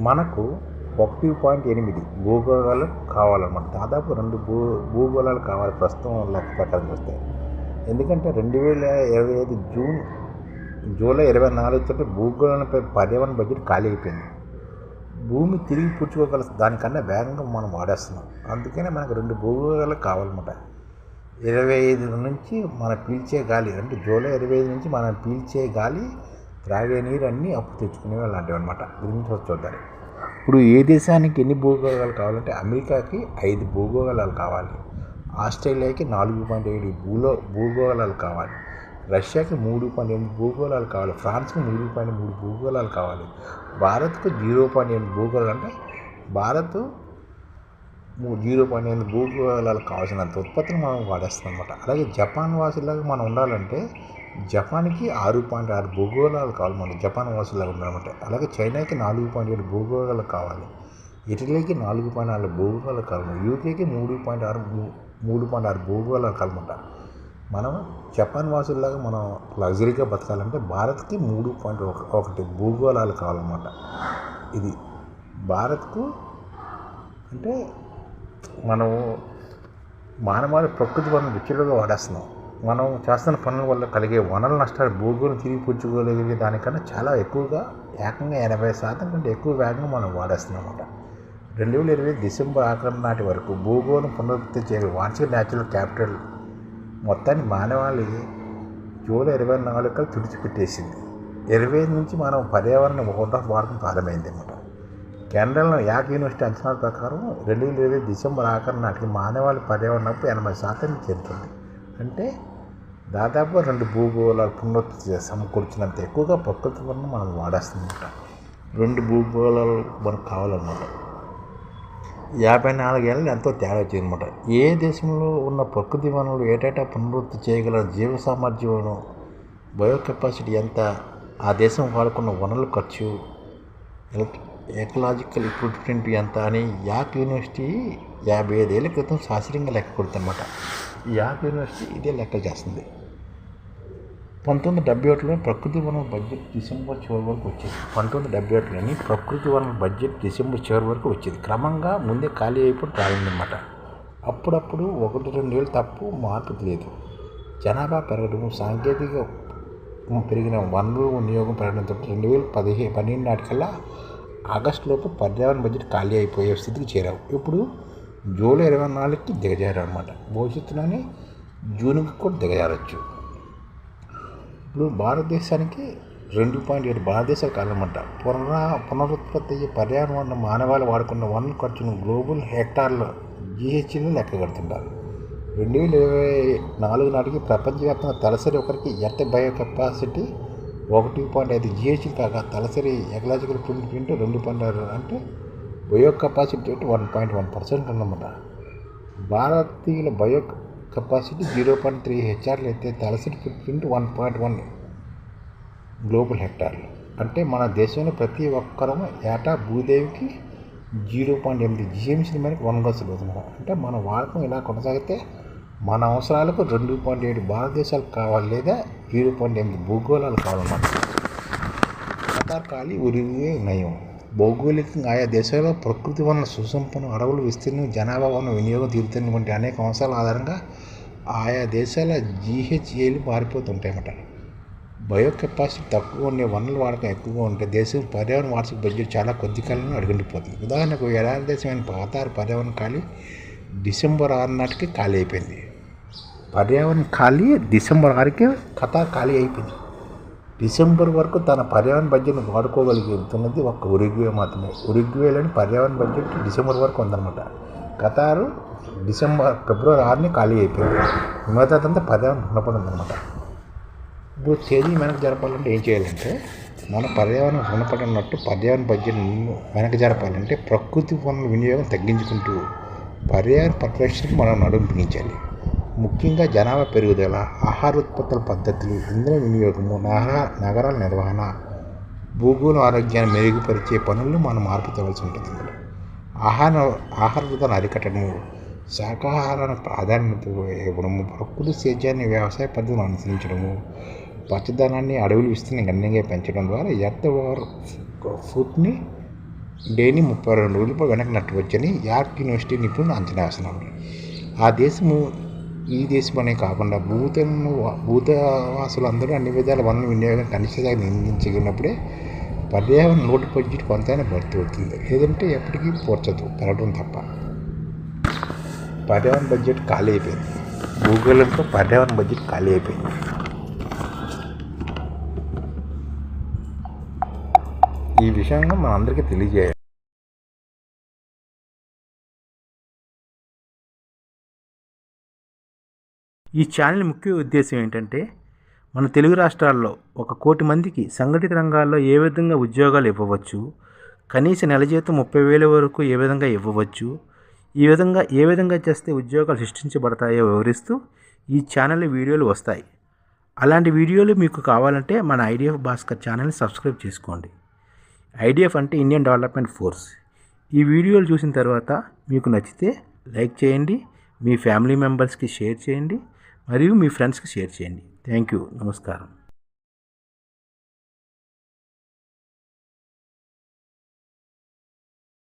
మనకు 1.8 భూగోళాలు కావాలన్నమాట. దాదాపు 2 భూగోళాలు కావాలి ప్రస్తుతం లెక్క ప్రకారం చూస్తే. ఎందుకంటే 2025 జూలై 24 తోటి భూగోళంపై పర్యావరణ బడ్జెట్ ఖాళీ అయిపోయింది. భూమి తిరిగి పుచ్చుకోగల దానికన్నా వేగంగా మనం వాడేస్తున్నాం. అందుకనే మనకు 2 భూగోళాలు కావాలన్నమాట. 25 నుంచి మనం పీల్చే గాలి, అంటే జూలై 25 నుంచి మనం పీల్చే గాలి, త్రాగే నీరు అన్నీ అప్పు తెచ్చుకునేవి అలాంటివి అనమాట. గురించి చూద్దాం. ఇప్పుడు ఏ దేశానికి ఎన్ని భూగోళాలు కావాలంటే అమెరికాకి 5 భూగోళాలు కావాలి, ఆస్ట్రేలియాకి 4.7 భూగోళాలు కావాలి, రష్యాకి 3.8 భూగోళాలు కావాలి, ఫ్రాన్స్కి 3.3 భూగోళాలు కావాలి, భారత్కు 0.8 భూగోళాలు, అంటే భారత్ 0.8 భూగోళాలు కావాల్సినంత ఉత్పత్తిని మనం వాడేస్తాం అనమాట. అలాగే జపాన్ వాసులాగా మనం ఉండాలంటే జపాన్కి 6.6 భూగోళాలు కావాలి, మనం జపాన్ వాసులాగా ఉండాలంటే. అలాగే చైనాకి 4.7 భూగోళాలు కావాలి, ఇటలీకి 4.4 భూగోళాలు కావాలి, యూకేకి 3.6 భూగోళాలు కావాలన్నమాట. మనం జపాన్ వాసుల్లాగా మనం లగ్జరీగా బతకాలంటే భారత్కి 3.1 భూగోళాలు కావాలన్నమాట. ఇది భారత్కు. అంటే మనము మానవాళి ప్రకృతి వనరులను విచ్చలుగా వాడేస్తున్నాం. మనం చేస్తున్న పనుల వల్ల కలిగే వనరుల నష్టాలు భూగోళం తిరిగి పుచ్చుకోగలిగే దానికన్నా చాలా ఎక్కువగా, ఏకంగా 80% కంటే ఎక్కువ వేగంగా మనం వాడేస్తున్నాం అన్నమాట. 2020 డిసెంబర్ ఆఖరి నాటి వరకు భూగోళం పునరుద్ధృతి చేయగల వార్షిక న్యాచురల్ క్యాపిటల్ మొత్తాన్ని మానవాళి జూలై 24 కల్లా తుడిచిపెట్టేసింది. 25 నుంచి మనం పర్యావరణ వాడకం ప్రారంభమైంది అన్నమాట. కెనడాలో యాక్ యూనివర్సిటీ అంచనాల ప్రకారం 2020 డిసెంబర్ ఆఖరి నాటికి మానవాళి పర్యావరణపు 80% చేరుతుంది. అంటే దాదాపు 2 భూగోళాలు పునరుద్ధృతి సమకూర్చినంత ఎక్కువగా ప్రకృతి వనరులను మనం వాడేస్తామన్నమాట. 2 భూగోళాలు మనకు కావాలన్నమాట. 54 ఏళ్ళు ఎంతో తేడా వచ్చిందన్నమాట. ఏ దేశంలో ఉన్న ప్రకృతి వనరులు ఏటేటా పునరుద్ధృతి చేయగల జీవ సామర్థ్యం, బయోకెపాసిటీ ఎంత, ఆ దేశం వాడుకున్న వనరుల ఖర్చు, ఎకలాజికల్ ఫుట్ ప్రింట్ ఎంత అని యాక్ యూనివర్సిటీ 55 ఏళ్ల క్రితం శాస్త్రీయంగా లెక్క కొడుతుందన్నమాట. యాక్ యూనివర్సిటీ ఇదే లెక్క చేస్తుంది. 1978లో ప్రకృతి వనరుల బడ్జెట్ డిసెంబర్ చివరి వరకు వచ్చేది. 1978లోని ప్రకృతి వనరుల బడ్జెట్ డిసెంబర్ చివరి వరకు వచ్చేది. క్రమంగా ముందే ఖాళీ అయిపోయి ప్రారంభమన్నమాట. అప్పుడప్పుడు 1-2 ఏళ్ళు తప్పు మార్పు లేదు. జనాభా పెరగడం, సాంకేతిక పెరిగిన వనరుల వినియోగం పెరగడంతో 2012 నాటికల్లా ఆగస్టులోపు పర్యావరణ బడ్జెట్ ఖాళీ అయిపోయే స్థితికి చేరావు. ఇప్పుడు జూలై 24కి దిగజారు అనమాట. భవిష్యత్తులోనే జూన్కి కూడా దిగజారచ్చు. ఇప్పుడు భారతదేశానికి 2.7 భారతదేశాలు కావాలన్నమాట. పునరుత్పత్తి అయ్యే పర్యావరణ మానవాళి వాడుకున్న వనరుల ఖర్చును గ్లోబల్ హెక్టార్ల GHGలో లెక్క కడుతుంటారు. 2024 నాటికి ప్రపంచవ్యాప్తంగా తలసరి ఒకరికి ఎర్త్ బయో కెపాసిటీ 1.5 GHG కాగా తలసరి ఎకలాజికల్ ఫుట్ ప్రింట్ 2.6, అంటే బయో కెపాసిటీ రేటు 1.1% ఉన్నమాట. భారతీయుల బయో కెపాసిటీ 0.3 హెక్టార్లు అయితే తలసరి ఫుట్ ప్రింట్ 1.1 గ్లోబల్ హెక్టార్లు. అంటే మన దేశంలో ప్రతి ఒక్కరూ ఏటా భూదేవికి 0.8 GMC మేరకు వనగసులు అవుతున్నారు. అంటే మన వాడకం ఇలా కొనసాగితే మన అవసరాలకు 2.7 భారతదేశాలు కావాలి, లేదా 0.8 భూగోళాలు కావాలన్నమాట. ఖతార్ ఖాళీ, ఉరుగ్వే నయం. భౌగోళికంగా ఆయా దేశాల్లో ప్రకృతి వనరుల సుసంపన్నం, అడవుల విస్తీర్ణం, జనాభా వనరుల వినియోగం, తీరుతెన్నులు వంటి అనేక అంశాల ఆధారంగా ఆయా దేశాల GHGలు మారిపోతుంటాయన్నమాట. బయో కెపాసిటీ తక్కువ ఉండే వనరుల వాడకం ఎక్కువగా ఉంటే దేశం పర్యావరణ వార్షిక బడ్జెట్ చాలా కొద్ది కాలంలో అడుగుండిపోతుంది. ఉదాహరణకు ఎడారి దేశమైన ఖతార్ పర్యావరణ ఖాళీ డిసెంబర్ 6 నాటికి ఖాళీ అయిపోయింది. పర్యావరణ ఖాళీ డిసెంబర్ 6కి ఖతార్ ఖాళీ అయిపోయింది. డిసెంబర్ వరకు తన పర్యావరణ బడ్జెట్ను వాడుకోగలుగుతున్నది ఒక్క ఉరుగ్వే మాత్రమే. ఉరుగ్వేలోని పర్యావరణ బడ్జెట్ డిసెంబర్ వరకు ఉందన్నమాట. ఖతారు ఫిబ్రవరి 6ని ఖాళీ అయిపోయింది. మిగతాదంతా పర్యావరణ రుణపడిందన్నమాట. ఇప్పుడు తేదీ వెనక్కి జరపాలంటే ఏం చేయాలంటే, మన పర్యావరణం రుణపడినట్టు పర్యావరణ బడ్జెట్ వెనక్కి జరపాలంటే ప్రకృతి వనరుల వినియోగం తగ్గించుకుంటూ పర్యావరణ పరిరక్షణకు మనం నడుము బిగించాలి. ముఖ్యంగా జనాభా పెరుగుదల, ఆహార ఉత్పత్తుల పద్ధతులు, ఇంధన వినియోగము, నగరాల నిర్వహణ, భూగోళ ఆరోగ్యాన్ని మెరుగుపరిచే పనుల్లో మనం మార్పు తేవాల్సి ఉంటుంది. ఆహార వృధాను అరికట్టడము, శాకాహారానికి ప్రాధాన్యత ఇవ్వడము, ప్రకృతి సేద్యాన్ని వ్యవసాయ పద్ధతులను అనుసరించడము, పచ్చదనాన్ని, అడవుల విస్తీర్ణం గణనీయంగా పెంచడం ద్వారా ఎర్త్ ఓవర్ ఫుట్ని డేని 32 రోజులు వెనక్కి నట్టవచ్చని యార్క్ యూనివర్సిటీ నిపుణులు అంచనా వేస్తున్నారు. ఆ దేశము ఈ దేశం అనే కాకుండా భూతవాసులందరూ అన్ని విధాల వనరుల వినియోగం కనిష్ట స్థాయి నిర్ణయించుకున్నప్పుడే పర్యావరణ లోటు బడ్జెట్ కొంతైనా భర్తీ అవుతుంది. లేదంటే ఎప్పటికీ పోర్చదు, పెరగడం తప్ప. పర్యావరణ బడ్జెట్ ఖాళీ అయిపోయింది. భూగోళంతో పర్యావరణ బడ్జెట్ ఖాళీ అయిపోయింది. ఈ విషయంగా మన అందరికీ తెలియజేయాలి. ఈ ఛానల్ ముఖ్య ఉద్దేశం ఏంటంటే, మన తెలుగు రాష్ట్రాల్లో 1 కోటి మందికి సంఘటిత రంగాల్లో ఏ విధంగా ఉద్యోగాలు ఇవ్వవచ్చు, కనీస నెల జీతం 30,000 వరకు ఏ విధంగా ఇవ్వవచ్చు, ఏ విధంగా చేస్తే ఉద్యోగాలు సృష్టించబడతాయో వివరిస్తూ ఈ ఛానల్ వీడియోలు వస్తాయి. అలాంటి వీడియోలు మీకు కావాలంటే మన ఐడిఎఫ్ భాస్కర్ ఛానల్ని సబ్స్క్రైబ్ చేసుకోండి. ఐడిఎఫ్ అంటే ఇండియన్ డెవలప్మెంట్ ఫోర్స్. ఈ వీడియోలు చూసిన తర్వాత మీకు నచ్చితే లైక్ చేయండి, మీ ఫ్యామిలీ మెంబర్స్కి షేర్ చేయండి, మరియు మీ ఫ్రెండ్స్కి షేర్ చేయండి. Thank you. నమస్కారం.